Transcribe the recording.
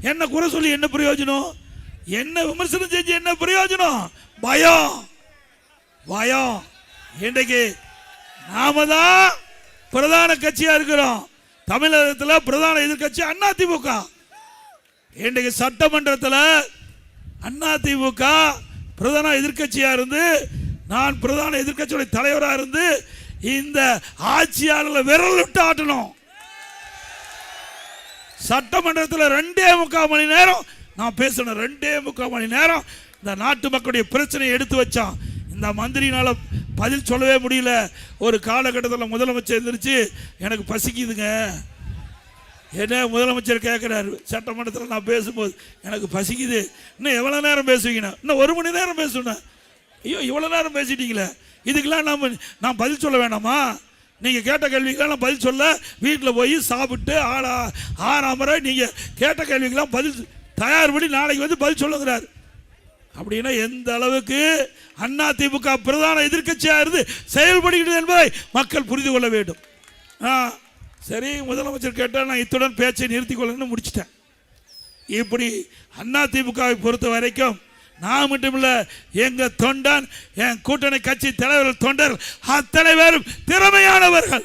என்ன குறை சொல்லி என்ன பிரயோஜனம்? என்ன விமர்சனம் செஞ்சு என்ன பிரயோஜனம்? பயம் பயம். இன்றைக்கு நாம தான் பிரதான கட்சியா இருக்கிறோம். தமிழகத்தில் பிரதான எதிர்கட்சி அதிமுக. இன்றைக்கு சட்டமன்றத்தில் அதிமுக பிரதான எதிர்கட்சியா இருந்து, நான் பிரதான எதிர்கட்சியுடைய தலைவராக இருந்து இந்த ஆட்சியாளர்களை விரல் விட்டு ஆட்டணும். சட்டமன்றத்தில் 2.25 மணி நேரம் நான் பேசணும். 2.25 மணி நேரம் இந்த நாட்டு மக்களுடைய பிரச்சனையை எடுத்து வச்சான். இந்த மந்திரினால பதில் சொல்லவே முடியல. ஒரு காலகட்டத்தில் முதலமைச்சர் எந்திரிச்சு எனக்கு பசிக்குதுங்க, என்ன முதலமைச்சர் கேட்குறாரு சட்டமன்றத்தில். நான் பேசும்போது எனக்கு பசிக்குது, இன்னும் எவ்வளோ நேரம் பேசுவீங்கண்ணா? இன்னும் 1 மணி நேரம் பேசுவேன். ஐயோ இவ்வளோ நேரம் பேசிட்டீங்களே, இதுக்கெல்லாம் நான் பதில் சொல்ல வேணாமா? நீங்கள் கேட்ட கேள்விக்கெல்லாம் நான் பதில் சொல்ல வீட்டில் போய் சாப்பிட்டு ஆறாமரை நீங்கள் கேட்ட கேள்விக்கெல்லாம் பதில் தயார் பண்ணி நாளைக்கு வந்து பதில் சொல்லுங்கிறார். அப்படின்னா எந்த அளவுக்கு அதிமுக பிரதான எதிர்க்கட்சியாக இருந்து செயல்படுகிறது என்பதை மக்கள் புரிந்து கொள்ள வேண்டும். சரி, முதலமைச்சர் கேட்டால் நான் இத்துடன் பேச்சை நிறுத்திக் கொள்ளணும்னு முடிச்சிட்டேன். இப்படி அதிமுகவை பொறுத்த வரைக்கும் நான் மட்டுமில்ல, எங்க தொண்டன், என் கூட்டணி கட்சி தலைவர்கள், தொண்டர் அத்தனை பேரும் திறமையானவர்கள்.